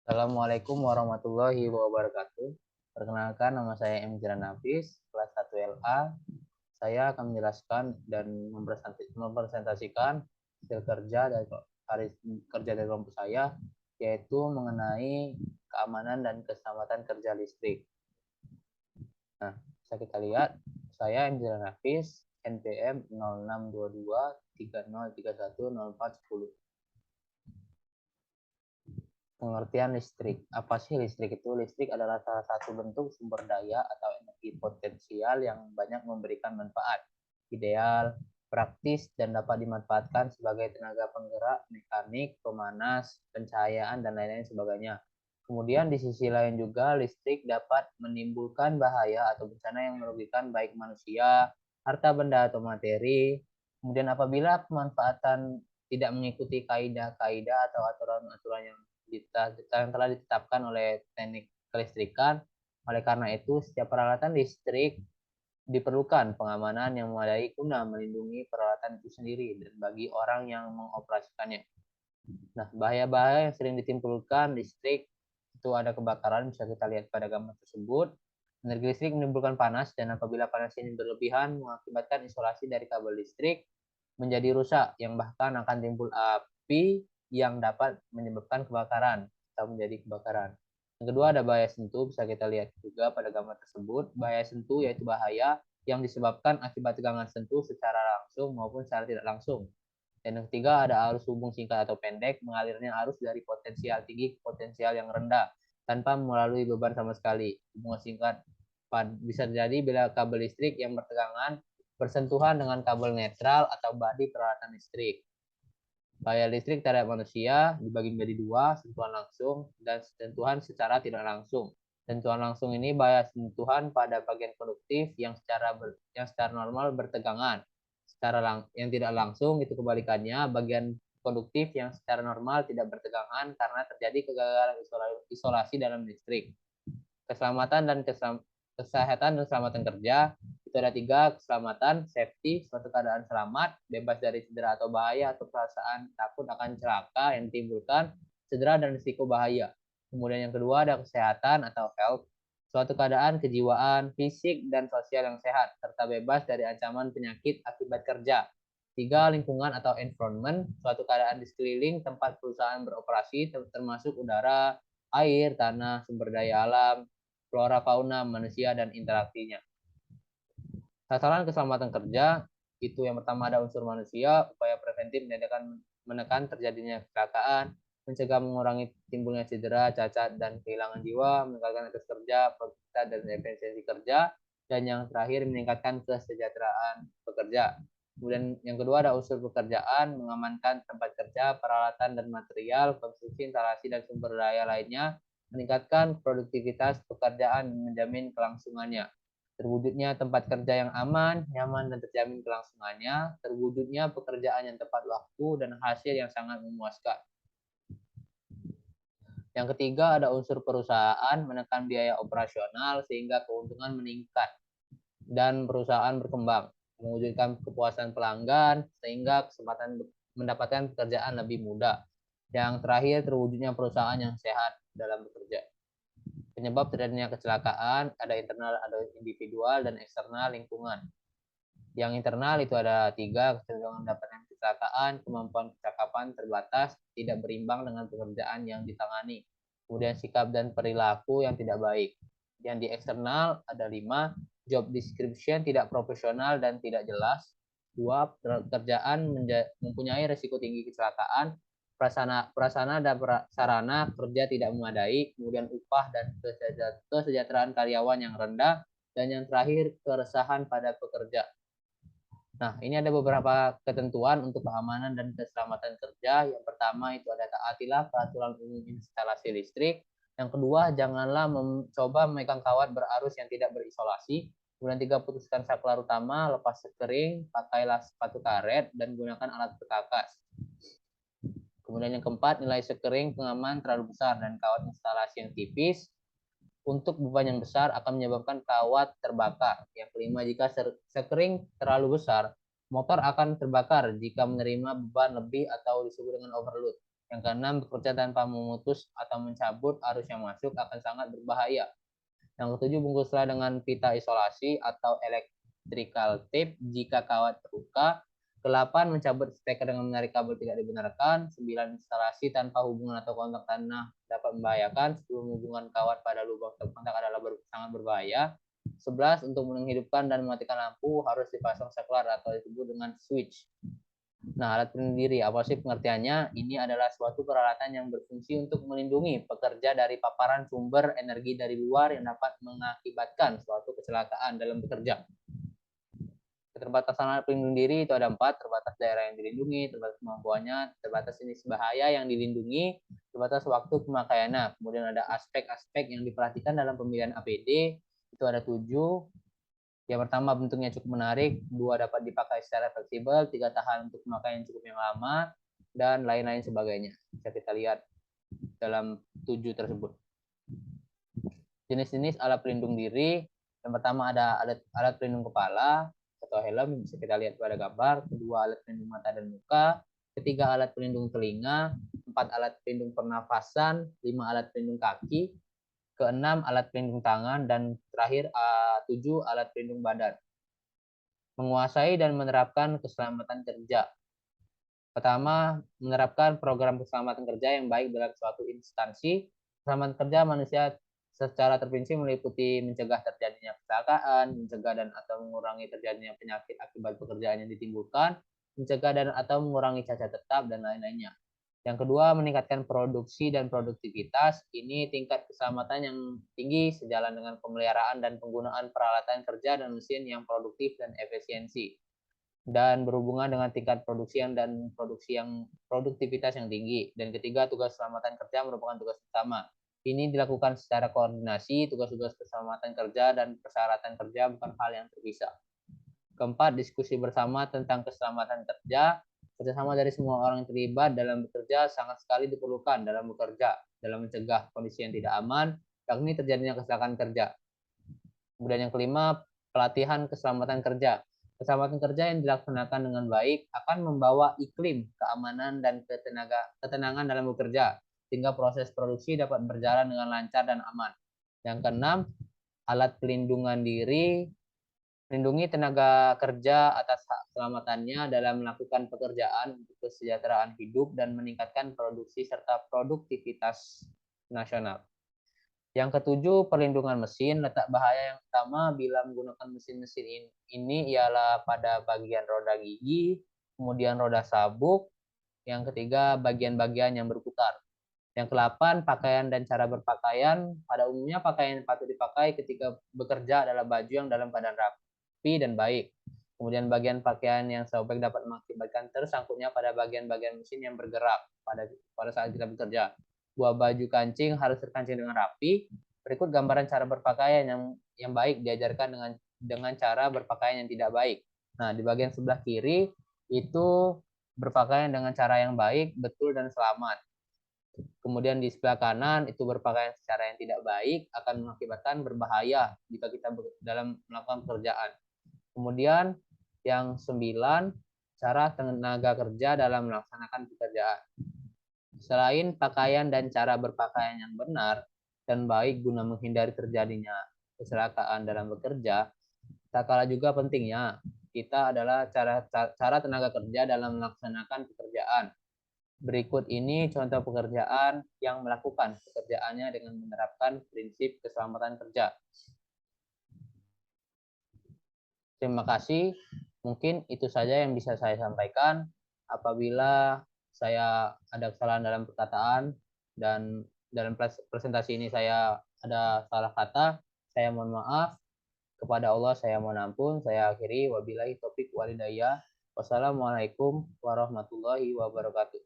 Assalamualaikum warahmatullahi wabarakatuh. Perkenalkan, nama saya M. Jiran Nafis, kelas 1 LA. Saya akan menjelaskan dan mempresentasikan hasil kerja dari hari kerja dari kelompok saya, yaitu mengenai keamanan dan keselamatan kerja listrik. Nah, bisa kita lihat, saya M. Jiran Nafis, NPM 0622 3031 0410. Pengertian listrik. Apa sih listrik itu? Listrik adalah salah satu bentuk sumber daya atau energi potensial yang banyak memberikan manfaat, ideal, praktis, dan dapat dimanfaatkan sebagai tenaga penggerak, mekanik, pemanas, pencahayaan, dan lain-lain sebagainya. Kemudian di sisi lain juga listrik dapat menimbulkan bahaya atau bencana yang merugikan baik manusia, harta benda atau materi. Kemudian apabila pemanfaatan tidak mengikuti kaidah-kaidah atau aturan-aturan yang telah ditetapkan oleh teknik kelistrikan. Oleh karena itu, setiap peralatan listrik diperlukan pengamanan yang memadai guna melindungi peralatan itu sendiri dan bagi orang yang mengoperasikannya. Nah, bahaya-bahaya yang sering ditimbulkan listrik itu ada kebakaran, bisa kita lihat pada gambar tersebut. Energi listrik menimbulkan panas dan apabila panas ini berlebihan mengakibatkan isolasi dari kabel listrik menjadi rusak yang bahkan akan timbul api yang dapat menyebabkan kebakaran atau menjadi kebakaran. Yang kedua ada bahaya sentuh, bisa kita lihat juga pada gambar tersebut. Bahaya sentuh yaitu bahaya yang disebabkan akibat tegangan sentuh secara langsung maupun secara tidak langsung. Dan yang ketiga ada arus hubung singkat atau pendek, mengalirnya arus dari potensial tinggi ke potensial yang rendah tanpa melalui beban sama sekali. Hubungan singkat bisa terjadi bila kabel listrik yang bertegangan bersentuhan dengan kabel netral atau bodi peralatan listrik. Bahaya listrik terhadap manusia dibagi menjadi dua, sentuhan langsung dan sentuhan secara tidak langsung. Sentuhan langsung ini bahaya sentuhan pada bagian konduktif yang secara normal bertegangan. Yang tidak langsung itu kebalikannya, bagian konduktif yang secara normal tidak bertegangan karena terjadi kegagalan isolasi dalam listrik. Keselamatan dan kesehatan dan keselamatan kerja itu ada tiga: keselamatan, safety, suatu keadaan selamat, bebas dari cedera atau bahaya atau perasaan takut akan celaka yang ditimbulkan cedera dan risiko bahaya. Kemudian yang kedua ada kesehatan atau health, suatu keadaan kejiwaan, fisik, dan sosial yang sehat, serta bebas dari ancaman penyakit akibat kerja. Tiga, lingkungan atau environment, suatu keadaan di sekeliling tempat perusahaan beroperasi, termasuk udara, air, tanah, sumber daya alam, flora fauna, manusia, dan interaksinya. Sasaran keselamatan kerja itu yang pertama ada unsur manusia, upaya preventif menekan terjadinya kecelakaan, mencegah mengurangi timbulnya cedera, cacat, dan kehilangan jiwa, meningkatkan etos kerja, produktivitas, dan efisiensi kerja, dan yang terakhir meningkatkan kesejahteraan pekerja. Kemudian yang kedua ada unsur pekerjaan, mengamankan tempat kerja, peralatan dan material, konstruksi, instalasi, dan sumber daya lainnya, meningkatkan produktivitas pekerjaan, menjamin kelangsungannya. Terwujudnya tempat kerja yang aman, nyaman, dan terjamin kelangsungannya, terwujudnya pekerjaan yang tepat waktu dan hasil yang sangat memuaskan. Yang ketiga ada unsur perusahaan, menekan biaya operasional sehingga keuntungan meningkat dan perusahaan berkembang, mewujudkan kepuasan pelanggan sehingga kesempatan mendapatkan pekerjaan lebih mudah. Yang terakhir terwujudnya perusahaan yang sehat dalam bekerja. Penyebab terjadinya kecelakaan ada internal, ada individual, dan eksternal lingkungan. Yang internal itu ada tiga: kecenderungan mendapatkan kecelakaan, kemampuan kecakapan terbatas, tidak berimbang dengan pekerjaan yang ditangani. Kemudian sikap dan perilaku yang tidak baik. Yang di eksternal ada 5, job description tidak profesional dan tidak jelas. 2, pekerjaan mempunyai risiko tinggi kecelakaan, prasarana dan sarana kerja tidak memadai, kemudian upah dan kesejahteraan karyawan yang rendah, dan yang terakhir keresahan pada pekerja. Nah, ini ada beberapa ketentuan untuk keamanan dan keselamatan kerja. Yang pertama itu ada taatilah peraturan umum instalasi listrik. Yang kedua, janganlah mencoba memegang kawat berarus yang tidak berisolasi. Kemudian 3, putuskan saklar utama, lepas sekering, pakailah sepatu karet, dan gunakan alat perkakas. Kemudian yang keempat, nilai sekering pengaman terlalu besar dan kawat instalasi yang tipis untuk beban yang besar akan menyebabkan kawat terbakar. Yang kelima, jika sekering terlalu besar, motor akan terbakar jika menerima beban lebih atau disebut dengan overload. Yang keenam, bekerja tanpa memutus atau mencabut arus yang masuk akan sangat berbahaya. Yang ketujuh, bungkuslah dengan pita isolasi atau electrical tape jika kawat terluka. Ke-8, mencabut steker dengan menarik kabel tidak dibenarkan. 9, instalasi tanpa hubungan atau kontak tanah dapat membahayakan. 10, hubungan kawat pada lubang terkontak adalah sangat berbahaya. 11, untuk menghidupkan dan mematikan lampu harus dipasang saklar atau disebut dengan switch. Nah, alat pelindung diri, apa sih pengertiannya? Ini adalah suatu peralatan yang berfungsi untuk melindungi pekerja dari paparan sumber energi dari luar yang dapat mengakibatkan suatu kecelakaan dalam bekerja. Keterbatasan alat pelindung diri itu ada 4, terbatas daerah yang dilindungi, terbatas kemampuannya, terbatas jenis bahaya yang dilindungi, terbatas waktu pemakaiannya. Kemudian ada aspek-aspek yang diperhatikan dalam pemilihan APD, itu ada 7. Yang pertama, bentuknya cukup menarik, 2, dapat dipakai secara fleksibel, 3, tahan untuk pemakaian cukup yang lama, dan lain-lain sebagainya. Bisa kita lihat dalam 7 tersebut. Jenis-jenis alat pelindung diri, yang pertama ada alat pelindung kepala atau helm, bisa kita lihat pada gambar. Kedua, alat pelindung mata dan muka. Ketiga, alat pelindung telinga. 4, alat pelindung pernafasan. 5, alat pelindung kaki. Ke-6, alat pelindung tangan, dan terakhir 7, alat pelindung badan. Menguasai dan menerapkan keselamatan kerja. Pertama, menerapkan program keselamatan kerja yang baik dalam suatu instansi. Keselamatan kerja manusia secara terperinci meliputi mencegah terjadinya kecelakaan, mencegah dan atau mengurangi terjadinya penyakit akibat pekerjaan yang ditimbulkan, mencegah dan atau mengurangi cacat tetap, dan lain-lainnya. Yang kedua, meningkatkan produksi dan produktivitas. Ini tingkat keselamatan yang tinggi sejalan dengan pemeliharaan dan penggunaan peralatan kerja dan mesin yang produktif dan efisiensi, dan berhubungan dengan tingkat produksi dan produktivitas yang tinggi. Dan ketiga, tugas keselamatan kerja merupakan tugas utama. Ini dilakukan secara koordinasi. Tugas-tugas keselamatan kerja dan persyaratan kerja bukan hal yang terpisah. Keempat, diskusi bersama tentang keselamatan kerja. Kerjasama dari semua orang yang terlibat dalam bekerja sangat sekali diperlukan dalam bekerja, dalam mencegah kondisi yang tidak aman, yakni terjadinya kecelakaan kerja. Kemudian yang kelima, pelatihan keselamatan kerja. Keselamatan kerja yang dilaksanakan dengan baik akan membawa iklim keamanan dan ketenangan dalam bekerja, sehingga proses produksi dapat berjalan dengan lancar dan aman. Yang keenam, alat pelindungan diri. Melindungi tenaga kerja atas hak keselamatannya dalam melakukan pekerjaan untuk kesejahteraan hidup dan meningkatkan produksi serta produktivitas nasional. Yang ketujuh, perlindungan mesin. Letak bahaya yang utama bila menggunakan mesin-mesin ini ialah pada bagian roda gigi, kemudian roda sabuk. Yang ketiga, bagian-bagian yang berputar. Yang ke-8, pakaian dan cara berpakaian. Pada umumnya pakaian yang patut dipakai ketika bekerja adalah baju yang dalam keadaan rapi dan baik. Kemudian bagian pakaian yang sobek dapat mengakibatkan tersangkutnya pada bagian-bagian mesin yang bergerak pada saat kita bekerja. Buah baju kancing harus terkancing dengan rapi. Berikut gambaran cara berpakaian yang baik diajarkan dengan cara berpakaian yang tidak baik. Nah, di bagian sebelah kiri itu berpakaian dengan cara yang baik, betul, dan selamat. Kemudian di sebelah kanan itu berpakaian secara yang tidak baik akan mengakibatkan berbahaya jika kita dalam melakukan pekerjaan. Kemudian yang 9, cara tenaga kerja dalam melaksanakan pekerjaan. Selain pakaian dan cara berpakaian yang benar dan baik guna menghindari terjadinya kecelakaan dalam bekerja, tak kalah juga pentingnya kita adalah cara tenaga kerja dalam melaksanakan pekerjaan. Berikut ini contoh pekerjaan yang melakukan pekerjaannya dengan menerapkan prinsip keselamatan kerja. Terima kasih. Mungkin itu saja yang bisa saya sampaikan. Apabila saya ada kesalahan dalam perkataan dan dalam presentasi ini saya ada salah kata, saya mohon maaf. Kepada Allah saya mohon ampun. Saya akhiri. Wabillahi taufik walhidayah. Wassalamualaikum warahmatullahi wabarakatuh.